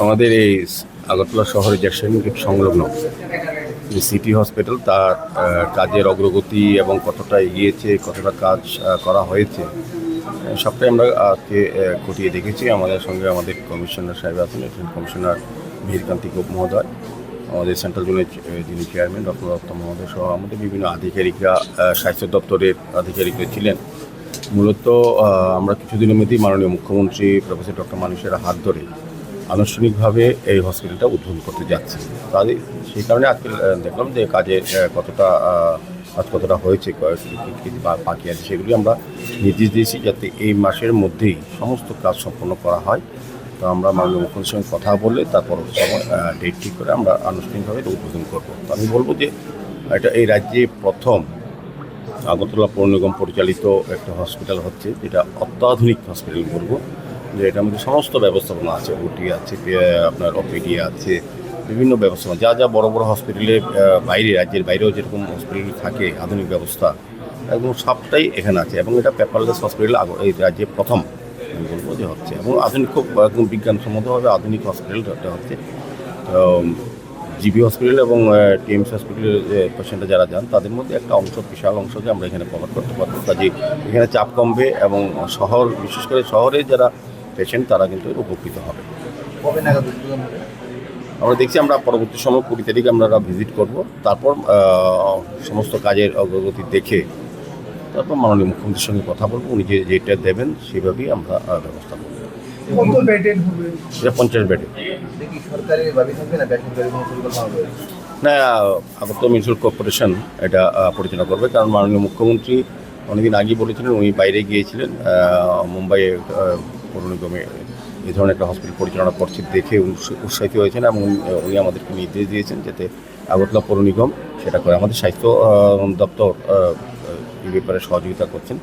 আমাদের এই আগরতলা শহরে জ্যাকসন গেট সংলগ্ন যে সিটি হসপিটাল তার কাজের অগ্রগতি এবং কতটা এগিয়েছে, কতটা কাজ করা হয়েছে সবটাই আমরা আজকে খতিয়ে দেখেছি। আমাদের সঙ্গে আমাদের কমিশনার সাহেব আছেন, কমিশনার মিহিরকান্তি গোপ মহোদয়, আমাদের সেন্ট্রাল জোনের যিনি চেয়ারম্যান ডক্টর দত্ত মহোদয় সহ আমাদের বিভিন্ন আধিকারিকরা, স্বাস্থ্য দপ্তরের আধিকারিকরা ছিলেন। মূলত আমরা কিছুদিনের মধ্যেই মাননীয় মুখ্যমন্ত্রী প্রফেসর ডক্টর মানিকের হাত ধরে আনুষ্ঠানিকভাবে এই হসপিটালটা উদ্বোধন করতে যাচ্ছি। তাই সেই কারণে আজকে দেখলাম যে কাজের কতটা হয়েছে, বাকি আছে, সেগুলি আমরা নির্দেশ দিয়েছি যাতে এই মাসের মধ্যেই সমস্ত কাজ সম্পন্ন করা হয়। তো আমরা মাননীয় মুখ্যমন্ত্রীর সঙ্গে কথা বলে তারপর সময় ডেট ঠিক করে আমরা আনুষ্ঠানিকভাবে এটা উদ্বোধন করবো। তো আমি বলবো যে এটা এই রাজ্যে প্রথম আগরতলা পৌর নিগম পরিচালিত একটা হসপিটাল হচ্ছে, যেটা অত্যাধুনিক হসপিটাল বলবো, যে এটার মধ্যে সমস্ত ব্যবস্থাপনা আছে, ওটি আছে, আপনার ওপিডি আছে, বিভিন্ন ব্যবস্থাপনা যা যা বড় বড় হসপিটালে বাইরে, রাজ্যের বাইরেও যেরকম হসপিটাল থাকে আধুনিক ব্যবস্থা একদম সবটাই এখানে আছে। এবং এটা পেপারলেস হসপিটাল এই রাজ্যে প্রথম আমি বলবো যে হচ্ছে, এবং আধুনিক খুব একদম বিজ্ঞানসম্মতভাবে আধুনিক হসপিটালটা হচ্ছে। তো জিবি হসপিটাল এবং টিএমসি হসপিটালের পেশেন্টরা যারা যান তাদের মধ্যে একটা অংশ, বিশাল অংশকে আমরা এখানে কভার করতে পারবো। কাজে এখানে চাপ কমবে এবং শহর, বিশেষ করে শহরে যারা পেশেন্ট তারা কিন্তু উপকৃত হবে। আমরা দেখছি আমরা পরবর্তী সময় 20 তারিখে আমরা ভিজিট করব, তারপর সমস্ত কাজের অগ্রগতি দেখে তারপর মাননীয় মুখ্যমন্ত্রীর সঙ্গে কথা বলবো। উনি যেটা দেবেন সেভাবেই আমরা ব্যবস্থা করব। কত বেডের হবে? এটা 50 বেডে। দেখি সরকারি ভাবে থাকবে না বেসরকারি কোনো পরিকল্পনা হবে? না, আগরতলা মিউনিসিপ্যাল কর্পোরেশন এটা পরিচালনা করবে, কারণ মাননীয় মুখ্যমন্ত্রী অনেকদিন আগেই বলেছিলেন, উনি বাইরে গিয়েছিলেন মুম্বাইয়ে পৌর নিগমে এই ধরনের একটা হসপিটাল পরিচালনা করছে দেখে উৎসাহিত হয়েছেন এবং উনি আমাদেরকে নির্দেশ দিয়েছেন যাতে আগরতলা পৌর নিগম সেটা করে। আমাদের স্বাস্থ্য দপ্তর এই ব্যাপারে সহযোগিতা করছেন।